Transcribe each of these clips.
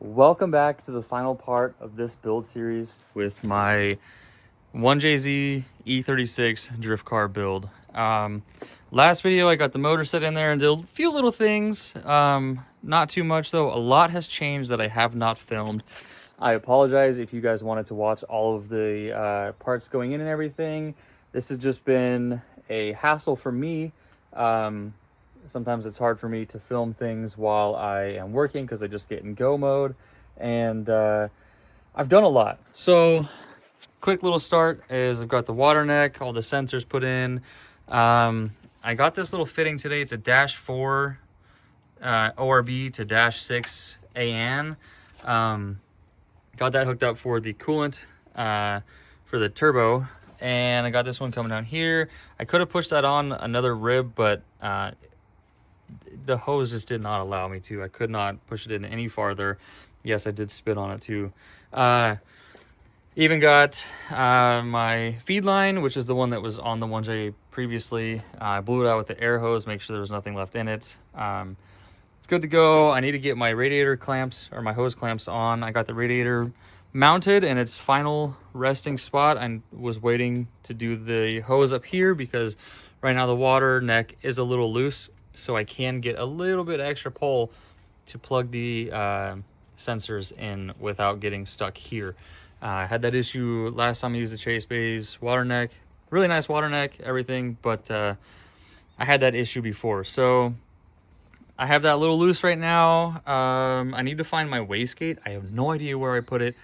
Welcome back to the final part of this build series with my 1JZ E36 drift car build. Last video I got the motor set in there and did a few little things, not too much though. A lot has changed that I have not filmed. I apologize if you guys wanted to watch all of the parts going in and everything. This has just been a hassle for me. Sometimes it's hard for me to film things while I am working because I just get in go mode, and I've done a lot. So quick little start is I've got the water neck, all the sensors put in. I got this little fitting today. It's a -4 ORB to -6 AN. Got that hooked up for the coolant for the turbo, and I got this one coming down here. I could have pushed that on another rib, but the hose just did not allow me to. I could not push it in any farther. Yes, I did spit on it too. Even got my feed line, which is the one that was on the 1J previously. I blew it out with the air hose, make sure there was nothing left in it. It's good to go. I need to get my radiator clamps or my hose clamps on. I got the radiator mounted in its final resting spot. I was waiting to do the hose up here because right now the water neck is a little loose, so I can get a little bit extra pull to plug the sensors in without getting stuck here. I had that issue last time I used the Chase Bays water neck. Really nice water neck, everything, but I had that issue before. So I have that a little loose right now. I need to find my wastegate. I have no idea where I put it.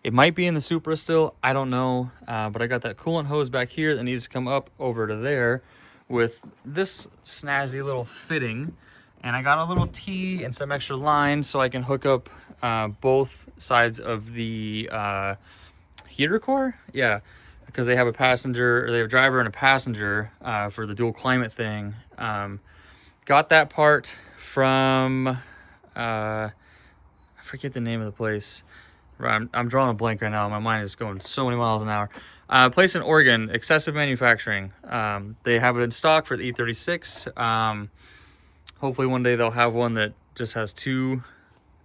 It might be in the Supra still, I don't know. But I got that coolant hose back here that needs to come up over to there with this snazzy little fitting. And I got a little T and some extra lines so I can hook up both sides of the heater core. Yeah, because they have a passenger, or they have a driver and a passenger for the dual climate thing. Got that part from, I forget the name of the place. I'm drawing a blank right now. My mind is going so many miles an hour. Place in Oregon, Excessive Manufacturing. They have it in stock for the E36. Hopefully one day they'll have one that just has 2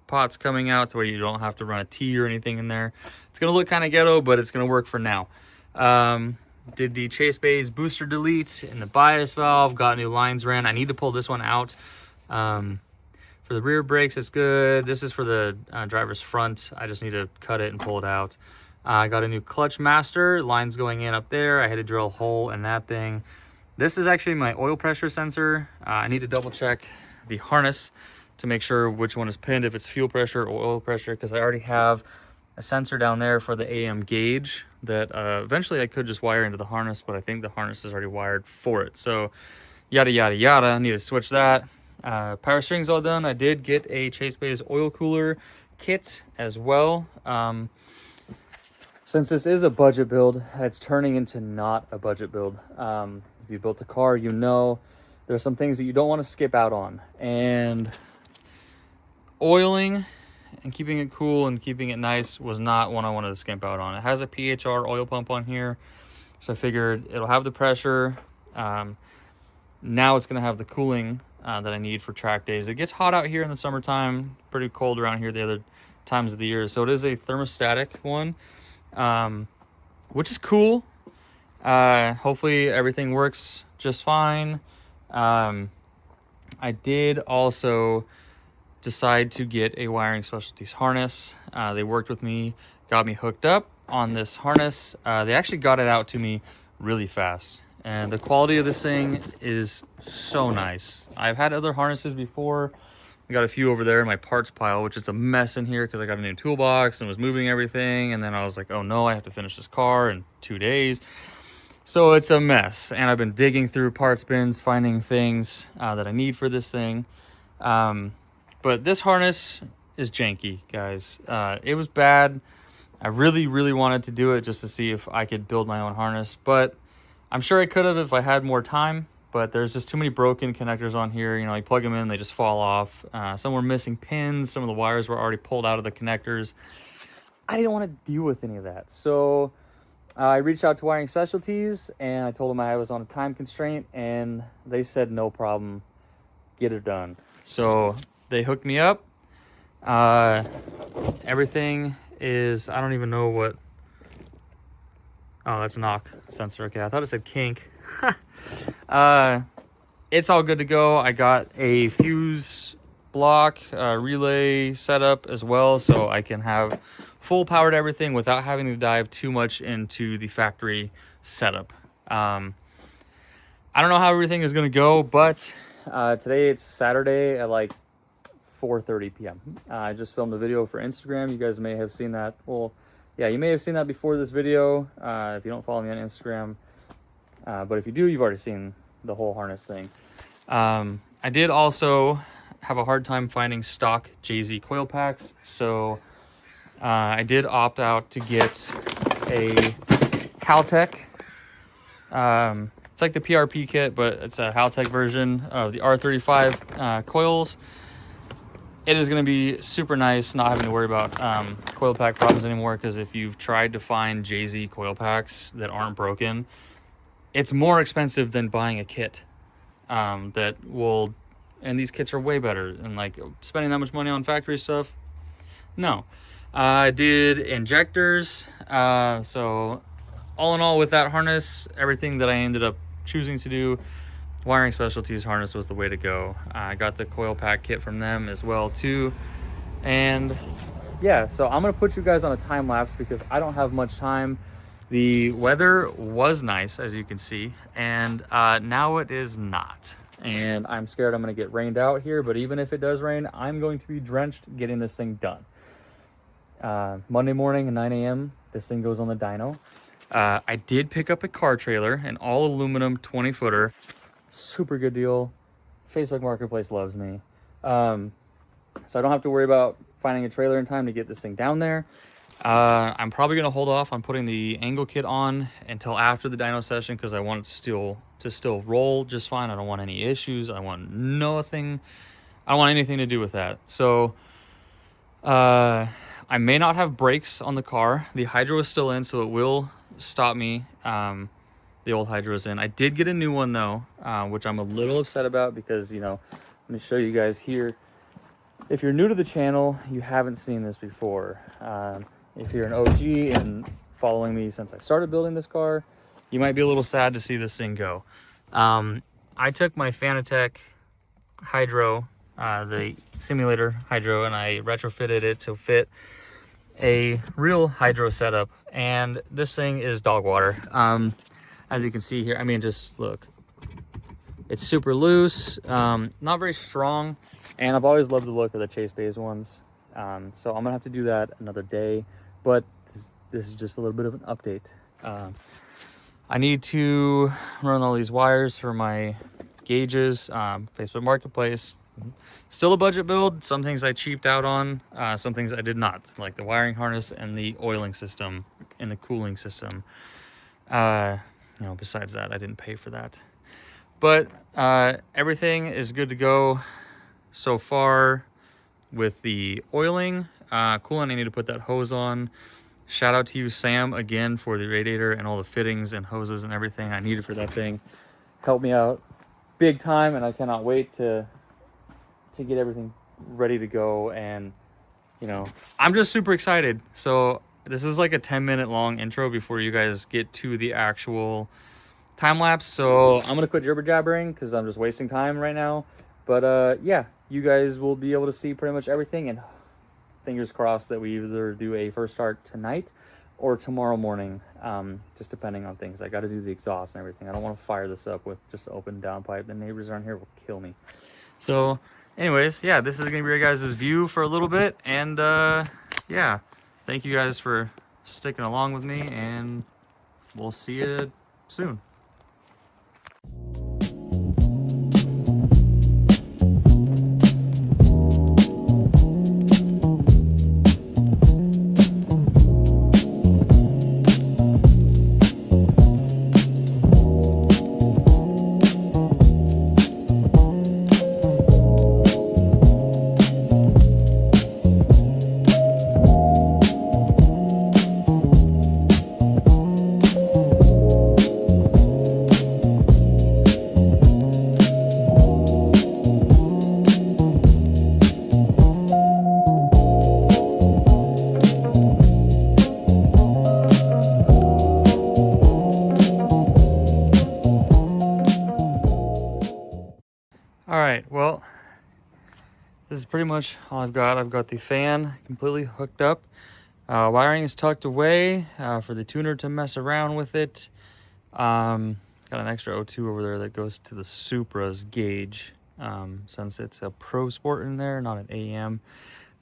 pots coming out to where you don't have to run a T or anything in there. It's going to look kind of ghetto, but it's going to work for now. Did the Chase Bays booster delete in the bias valve, got new lines ran. I need to pull this one out. For the rear brakes, it's good. This is for the driver's front. I just need to cut it and pull it out. I got a new clutch master, lines going in up there. I had to drill a hole in that thing. This is actually my oil pressure sensor. I need to double check the harness to make sure which one is pinned, if it's fuel pressure or oil pressure, because I already have a sensor down there for the AM gauge that eventually I could just wire into the harness, but I think the harness is already wired for it. So yada, yada, yada. I need to switch that. Power steering's all done. I did get a Chase Bays oil cooler kit as well. Since this is a budget build, it's turning into not a budget build. If you built a car, you know there's some things that you don't want to skip out on. And oiling and keeping it cool and keeping it nice was not one I wanted to skimp out on. It has a PHR oil pump on here, so I figured it'll have the pressure. Now it's going to have the cooling that I need for track days. It gets hot out here in the summertime, pretty cold around here the other times of the year. So it is a thermostatic one, which is cool. Hopefully everything works just fine. I did also decide to get a wiring specialties harness. They worked with me, got me hooked up on this harness. They actually got it out to me really fast, and the quality of this thing is so nice. I've had other harnesses before. I got a few over there in my parts pile, which is a mess in here because I got a new toolbox and was moving everything, and then I was like, oh no, I have to finish this car in 2 days. So it's a mess, and I've been digging through parts bins, finding things that I need for this thing. But this harness is janky, guys. It was bad. I really, really wanted to do it just to see if I could build my own harness, but I'm sure I could have if I had more time. But there's just too many broken connectors on here. You know, you plug them in, they just fall off. Some were missing pins. Some of the wires were already pulled out of the connectors. I didn't want to deal with any of that. So I reached out to Wiring Specialties, and I told them I was on a time constraint, and they said no problem, get it done. So they hooked me up. Everything is, I don't even know what, oh, that's knock sensor. Okay, I thought it said kink. It's all good to go. I got a fuse block relay setup as well, so I can have full power to everything without having to dive too much into the factory setup. I don't know how everything is going to go, but today it's Saturday at like 4:30 p.m. I just filmed a video for Instagram. You guys may have seen that. Well, yeah, you may have seen that before this video if you don't follow me on Instagram. But if you do, you've already seen the whole harness thing. I did also have a hard time finding stock JZ coil packs, so I did opt out to get a Haltech. It's like the PRP kit, but it's a Haltech version of the R35 coils. It is going to be super nice not having to worry about coil pack problems anymore, because if you've tried to find JZ coil packs that aren't broken, it's more expensive than buying a kit that will, and these kits are way better, and like spending that much money on factory stuff, no. I did injectors, so all in all with that harness, everything that I ended up choosing to do, wiring specialties harness was the way to go. I got the coil pack kit from them as well too, and yeah, so I'm gonna put you guys on a time lapse because I don't have much time. The weather was nice, as you can see, and now it is not. And I'm scared I'm going to get rained out here, but even if it does rain, I'm going to be drenched getting this thing done. Monday morning at 9 a.m., this thing goes on the dyno. I did pick up a car trailer, an all aluminum 20-footer. Super good deal. Facebook Marketplace loves me. So I don't have to worry about finding a trailer in time to get this thing down there. I'm probably going to hold off on putting the angle kit on until after the dyno session, because I want it to still roll just fine. I don't want any issues. I want nothing. I don't want anything to do with that. So I may not have brakes on the car. The hydro is still in, so it will stop me. The old hydro is in. I did get a new one though, which I'm a little upset about because, you know, let me show you guys here. If you're new to the channel, you haven't seen this before. If you're an OG and following me since I started building this car, you might be a little sad to see this thing go. I took my Fanatec hydro, the simulator hydro, and I retrofitted it to fit a real hydro setup, and this thing is dog water. As you can see here, I mean, just look, it's super loose, not very strong, and I've always loved the look of the Chase Bays ones. So I'm gonna have to do that another day, but this is just a little bit of an update. I need to run all these wires for my gauges. Facebook Marketplace, still a budget build. Some things I cheaped out on, some things I did not, like the wiring harness and the oiling system and the cooling system. You know, besides that, I didn't pay for that. But everything is good to go so far with the oiling. Coolant, I need to put that hose on. Shout out to you, Sam, again, for the radiator and all the fittings and hoses and everything I needed for that thing. Helped me out big time, and I cannot wait to get everything ready to go. And, you know, I'm just super excited. So this is like a 10-minute long intro before you guys get to the actual time lapse. So I'm gonna quit jibber jabbering because I'm just wasting time right now. But yeah, you guys will be able to see pretty much everything, and fingers crossed that we either do a first start tonight or tomorrow morning, just depending on things. I got to do the exhaust and everything. I don't want to fire this up with just an open downpipe. The neighbors around here will kill me. So anyways, yeah, this is gonna be your guys' view for a little bit, and yeah, thank you guys for sticking along with me, and we'll see you soon. right, well, this is pretty much all I've got. I've got the fan completely hooked up. Wiring is tucked away for the tuner to mess around with it. Got an extra O2 over there that goes to the Supra's gauge, since it's a Pro Sport in there, not an AM.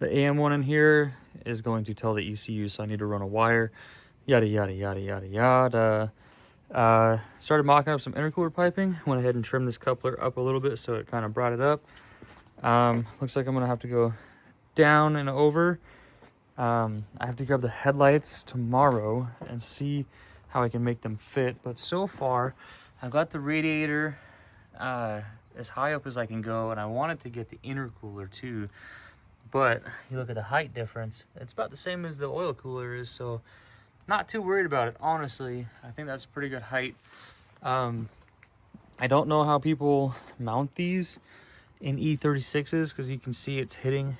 The AM one in here is going to tell the ECU, so I need to run a wire. Yada, yada, yada, yada, yada. Started mocking up some intercooler piping. Went ahead and trimmed this coupler up a little bit so it kind of brought it up. Looks like I'm gonna have to go down and over. I have to grab the headlights tomorrow and see how I can make them fit. But so far, I've got the radiator as high up as I can go, and I wanted to get the intercooler too. But you look at the height difference, it's about the same as the oil cooler is, so not too worried about it, honestly. I think that's a pretty good height. I don't know how people mount these in E36s, because you can see it's hitting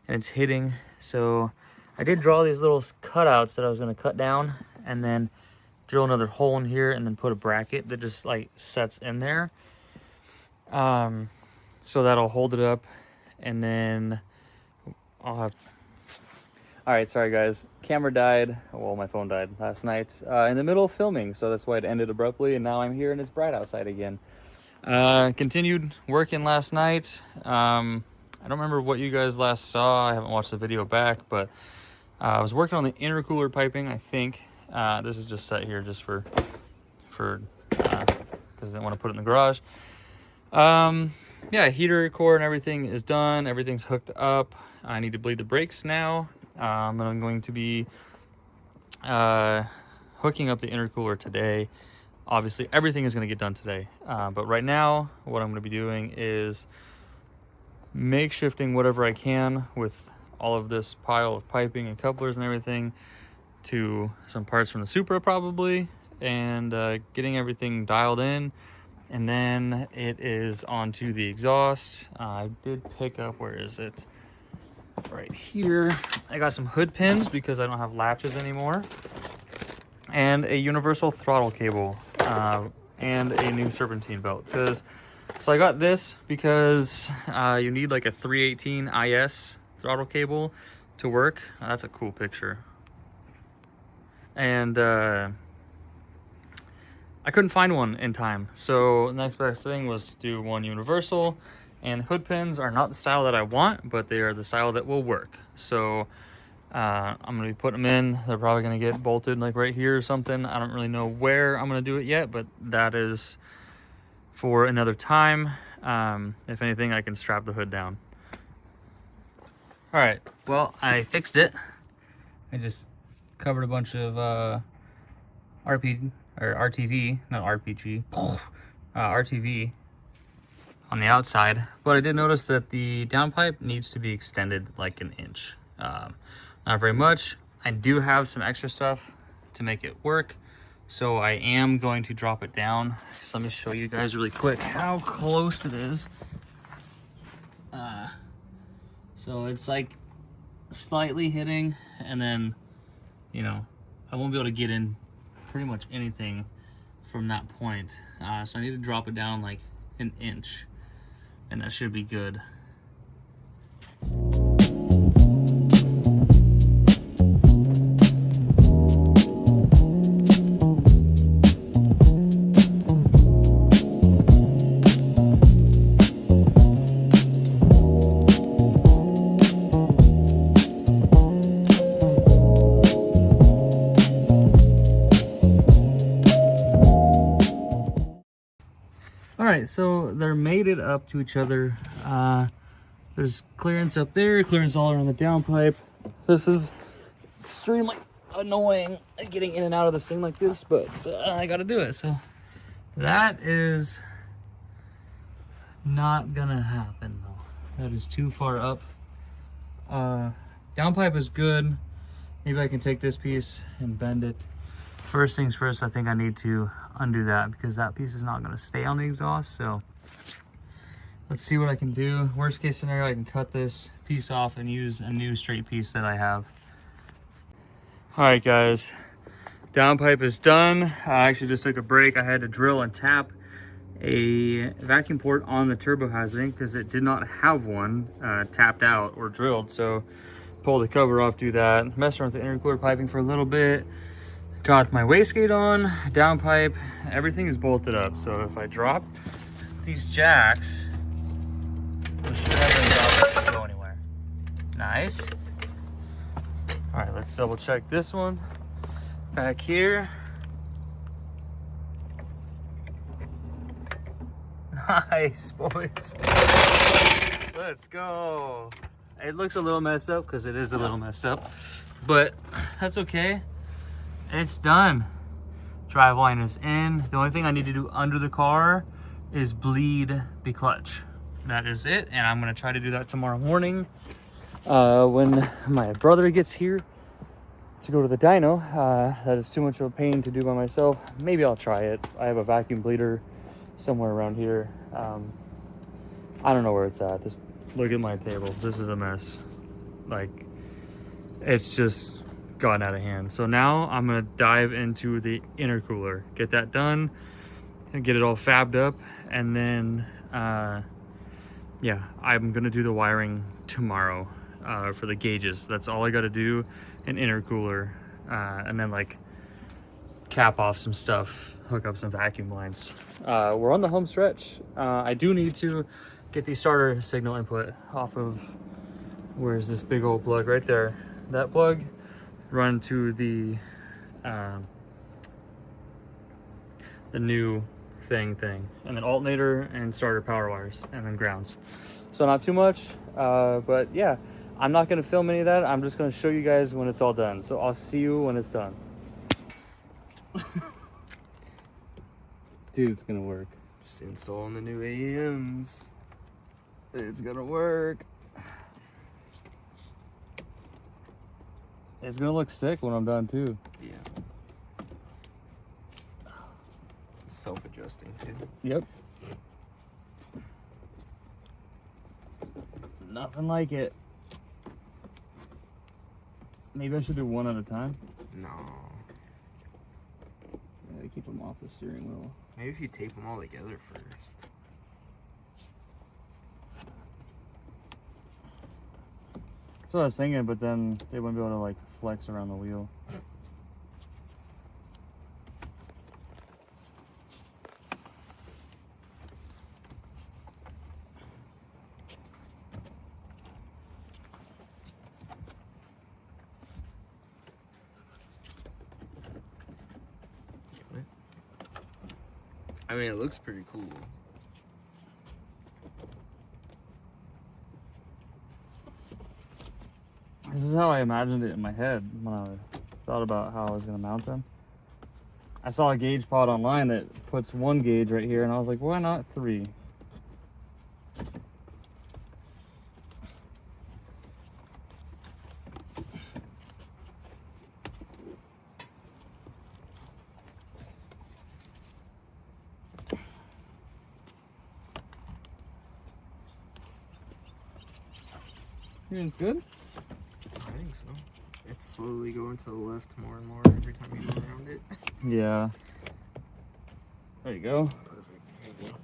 and it's hitting. So I did draw these little cutouts that I was going to cut down and then drill another hole in here and then put a bracket that just like sets in there. So that'll hold it up, and then I'll have... All right, sorry guys, camera died. Well, my phone died last night in the middle of filming, so that's why it ended abruptly, and now I'm here and it's bright outside again. Continued working last night. I don't remember what you guys last saw. I haven't watched the video back, but I was working on the intercooler piping, I think. This is just set here just for because I didn't want to put it in the garage. Yeah, heater core and everything is done. Everything's hooked up. I need to bleed the brakes now. And I'm going to be hooking up the intercooler today. Obviously, everything is going to get done today. But right now, what I'm going to be doing is makeshifting whatever I can with all of this pile of piping and couplers and everything to some parts from the Supra probably, and getting everything dialed in. And then it is onto the exhaust. I did pick up, where is it? Right here. I got some hood pins because I don't have latches anymore. And a universal throttle cable. And a new serpentine belt. So I got this because you need like a 318 IS throttle cable to work. That's a cool picture. And I couldn't find one in time, so the next best thing was to do one universal, and hood pins are not the style that I want, but they are the style that will work. So I'm gonna be putting them in. They're probably gonna get bolted like right here or something. I don't really know where I'm gonna do it yet, but that is for another time. If anything, I can strap the hood down. All right, well, I fixed it. I just covered a bunch of RTV, not RPG, RTV on the outside, but I did notice that the downpipe needs to be extended like an inch. Not very much. I do have some extra stuff to make it work, so I am going to drop it down. Just let me show you guys really quick how close it is. So it's like slightly hitting, and then, you know, I won't be able to get in pretty much anything from that point. So I need to drop it down like an inch, and that should be good. Alright, so they're mated up to each other. There's clearance up there, clearance all around the downpipe. This is extremely annoying getting in and out of this thing like this, but I gotta do it. So that is not gonna happen though. That is too far up. Downpipe is good. Maybe I can take this piece and bend it. First things first, I think I need to undo that because that piece is not going to stay on the exhaust. So let's see what I can do. Worst case scenario, I can cut this piece off and use a new straight piece that I have. All right, guys, downpipe is done. I actually just took a break. I had to drill and tap a vacuum port on the turbo housing because it did not have one tapped out or drilled. So pull the cover off, do that, mess around with the intercooler piping for a little bit. Got my wastegate on, downpipe, everything is bolted up. So if I drop these jacks, it should have to go anywhere. Nice. All right, let's double check this one. Back here. Nice, boys. Let's go. It looks a little messed up because it is a little messed up, but that's okay. It's done. Drive line is in. The only thing I need to do under the car is bleed the clutch. That is it, and I'm gonna try to do that tomorrow morning when my brother gets here to go to the dyno. That is too much of a pain to do by myself. Maybe I'll try it. I have a vacuum bleeder somewhere around here. I don't know where it's at. Just look at my table. This is a mess. Like, it's just gotten out of hand. So now I'm gonna dive into the intercooler, get that done, and get it all fabbed up, and then yeah, I'm gonna do the wiring tomorrow for the gauges. That's all I gotta do, an intercooler, and then like cap off some stuff, hook up some vacuum lines. We're on the home stretch. I do need to get the starter signal input off of, where's this big old plug right there, that plug, run to the new thing, and then alternator and starter power wires, and then grounds. So not too much, but yeah, I'm not gonna film any of that. I'm just gonna show you guys when it's all done. So I'll see you when it's done. Dude, it's gonna work. Just installing the new AEMs. It's gonna work. It's gonna look sick when I'm done too. Yeah. It's self-adjusting too. Yep. Nothing like it. Maybe I should do one at a time. No. Yeah, keep them off the steering wheel. Maybe if you tape them all together first. That's what I was thinking, but then they wouldn't be able to like flex around the wheel. I mean, it looks pretty cool. This is how I imagined it in my head when I thought about how I was going to mount them. I saw a gauge pod online that puts one gauge right here, and I was like, why not three? You think it's good? I think so. It's slowly going to the left more and more every time you go around it. Yeah. There you go. Perfect. There you go.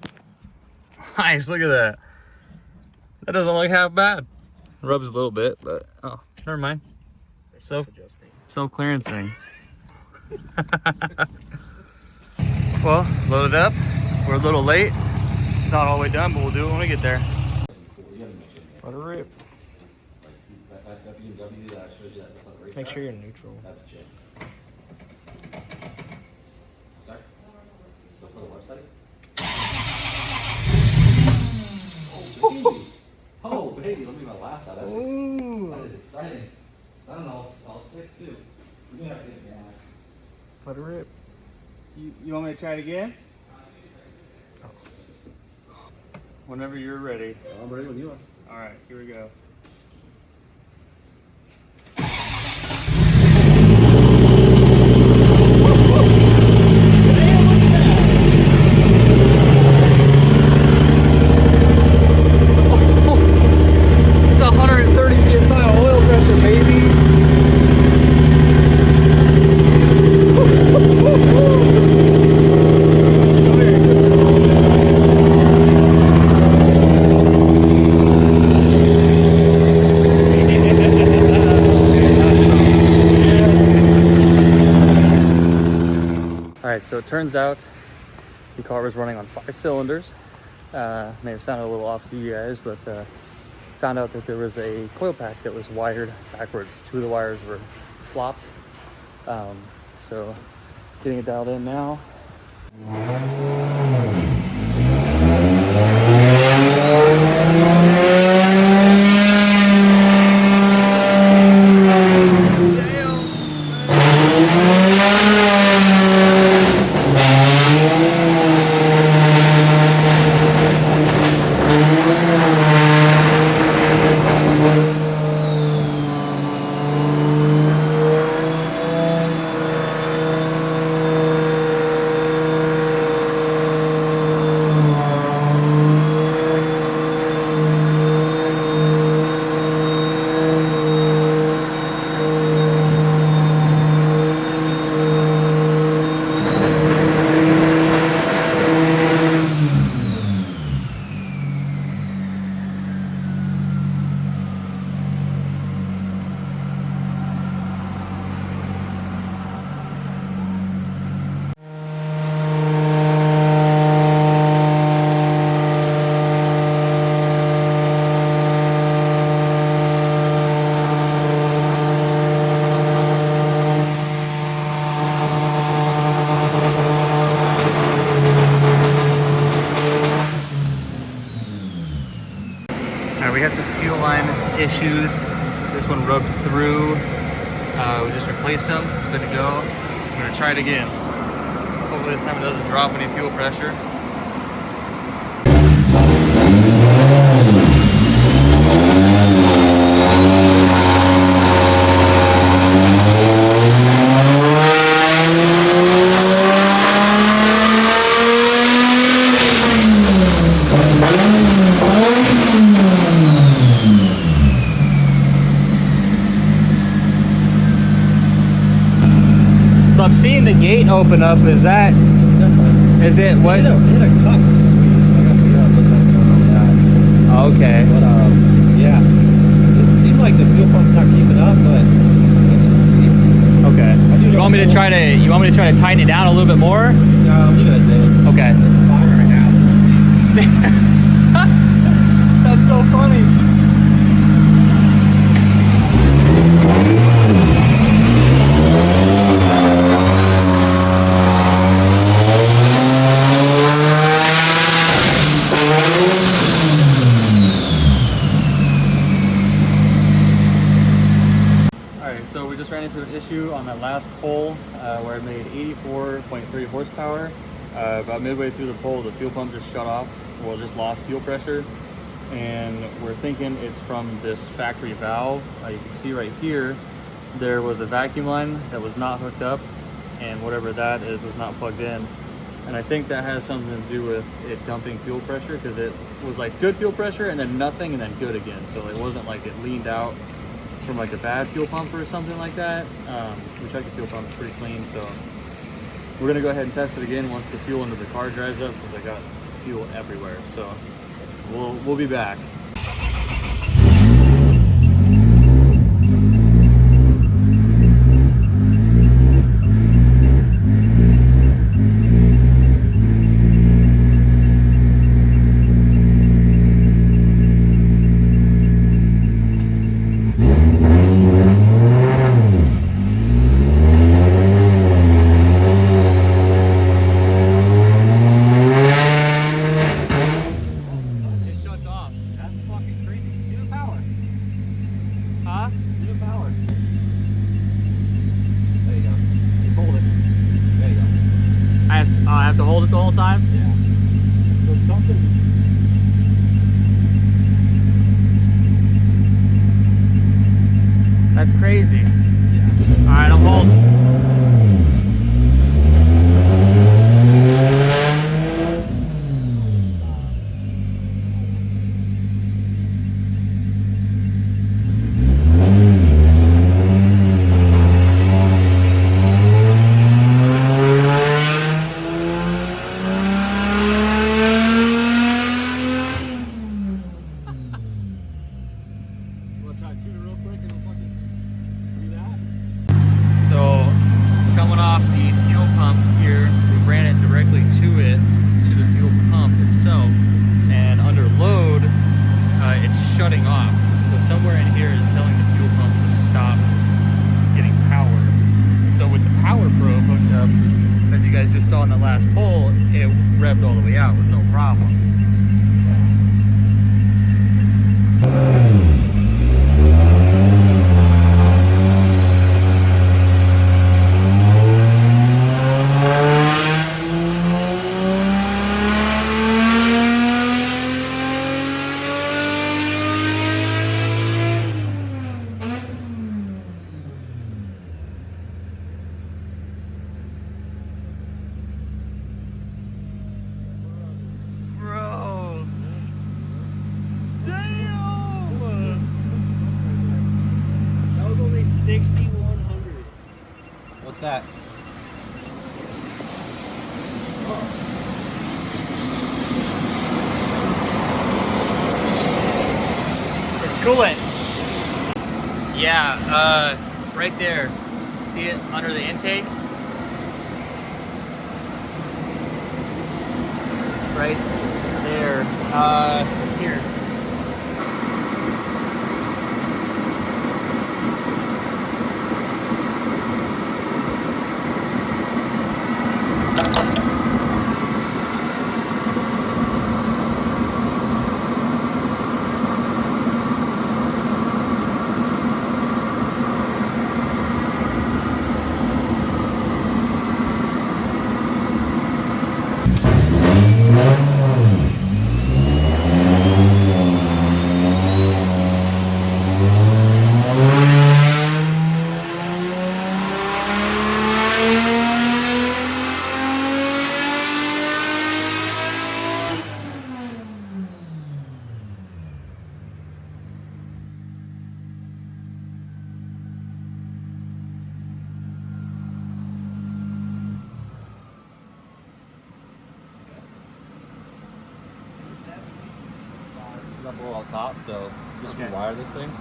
Nice, look at that. That doesn't look half bad. Rubs a little bit, but oh, never mind. They're self-adjusting. Self-clearancing. Well, loaded up. We're a little late. It's not all the way done, but we'll do it when we get there. Let it rip. Make sure you're neutral. Sorry? Still for the website? Oh, baby, let me laugh at that. That is exciting. It's on all six, too. We're going to have to get it back. Let it rip. You want me to try it again? Whenever you're ready. I'm ready when you are. All right, here we go. It's 130 PSI oil pressure, baby. Come here. So it turns out the car was running on 5 cylinders. May have sounded a little off to you guys, but found out that there was a coil pack that was wired backwards. 2 of the wires were flopped. So getting it dialed in now. We got some fuel line issues. This one rubbed through. We just replaced them. Good to go. I'm gonna try it again. Hopefully this time it doesn't drop any fuel pressure. So I'm seeing the gate open up. Is that? That's fine. Is it what? Hit a cup for some reason. So I gotta figure out what that's going on with that. Okay. But yeah, it seemed like the fuel pump's not keeping up, but let's just see. Okay. You want me to try to? You want me to try to tighten it down a little bit more? Leave it as is. Okay. It's fine right now. We'll see. That's so funny. So we just ran into an issue on that last pole where I made 84.3 horsepower. About midway through the pole, the fuel pump just shut off. Well, it just lost fuel pressure. And we're thinking it's from this factory valve. You can see right here, there was a vacuum line that was not hooked up, and whatever that is was not plugged in. And I think that has something to do with it dumping fuel pressure, because it was like good fuel pressure and then nothing and then good again. So it wasn't like it leaned out from like a bad fuel pump or something like that. We checked the fuel pump, it's pretty clean, so we're gonna go ahead and test it again once the fuel into the car dries up, because I got fuel everywhere. So we'll be back. I have to hold it the whole time? Yeah. So something. That's crazy. Yeah. Alright, I'm holding. So directly to it, to the fuel pump itself, and under load, it's shutting off. So somewhere in here is telling the fuel pump to stop getting power. So with the power probe hooked up, as you guys just saw in the last pull, it revved all the way out with no problem. That was only 6,100. What's that? It's coolant. Yeah, right there. See it under the intake? Right there. Here. Up a little on top, so just rewire this thing.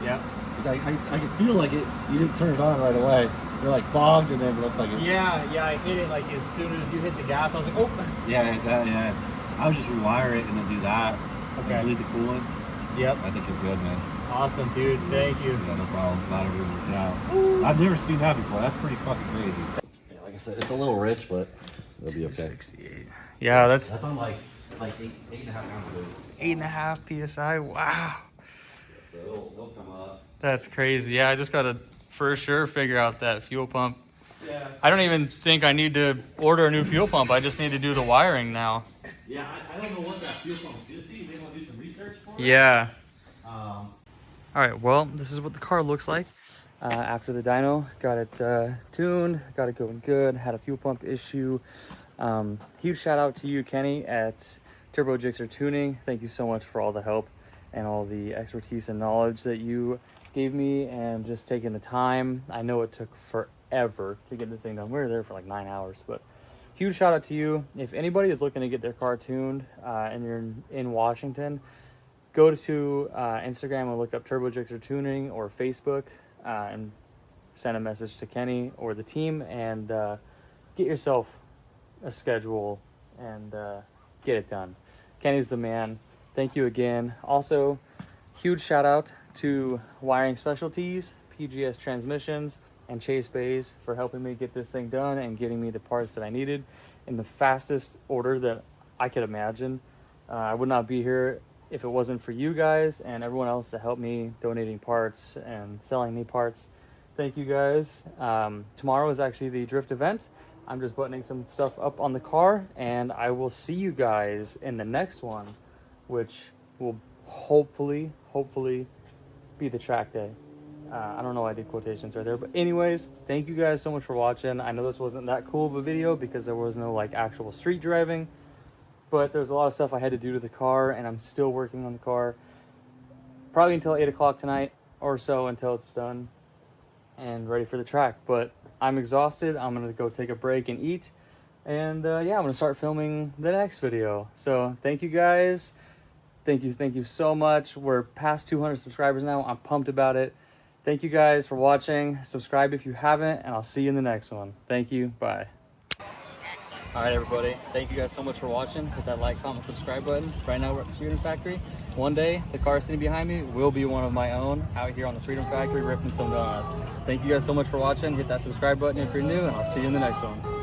Yeah. Cause I can feel like it. You didn't turn it on right away. You're like bogged, and then it looked like it. Yeah, I hit it like as soon as you hit the gas. I was like, oh. Yeah, exactly. Yeah. I would just rewire it and then do that. Okay. And bleed the coolant. Yep. I think you're good, man. Awesome, dude. Thank you. Yeah, no problem. Glad everything worked out. I've never seen that before. That's pretty fucking crazy. Yeah, like I said, it's a little rich, but it'll be okay. 68. Yeah, that's on like 8.5 pounds. 8.5 psi. Wow. So it'll come up. That's crazy. Yeah, I just gotta for sure figure out that fuel pump. Yeah. I don't even think I need to order a new fuel pump. I just need to do the wiring now. Yeah, I don't know what that fuel pump's good to. You may want to do some research for it. Yeah. All right, well, this is what the car looks like after the dyno. Got it tuned, got it going good, had a fuel pump issue. Huge shout out to you, Kenny, at Turbo Jixer Tuning. Thank you so much for all the help and all the expertise and knowledge that you gave me and just taking the time. I know it took forever to get this thing done. We were there for like 9 hours, but huge shout out to you. If anybody is looking to get their car tuned and you're in Washington, go to Instagram and look up Turbo Jixer Tuning or Facebook and send a message to Kenny or the team and get yourself a schedule and get it done. Kenny's the man. Thank you again. Also, huge shout out to Wiring Specialties, PGS Transmissions, and Chase Bays for helping me get this thing done and getting me the parts that I needed in the fastest order that I could imagine. I would not be here if it wasn't for you guys and everyone else that helped me donating parts and selling me parts. Thank you guys. Tomorrow is actually the drift event. I'm just buttoning some stuff up on the car, and I will see you guys in the next one, which will hopefully be the track day. I don't know why I did quotations right there, but anyways, thank you guys so much for watching. I know this wasn't that cool of a video because there was no like actual street driving, but there's a lot of stuff I had to do to the car, and I'm still working on the car. Probably until 8 o'clock tonight or so until it's done and ready for the track. But I'm exhausted. I'm gonna go take a break and eat, and yeah, I'm gonna start filming the next video. So thank you guys. Thank you so much. We're past 200 subscribers now. I'm pumped about it. Thank you guys for watching. Subscribe if you haven't, and I'll see you in the next one. Thank you. Bye. All right, everybody. Thank you guys so much for watching. Hit that like, comment, subscribe button. Right now we're at the Freedom Factory. One day, the car sitting behind me will be one of my own out here on the Freedom Factory ripping some donuts. Thank you guys so much for watching. Hit that subscribe button if you're new, and I'll see you in the next one.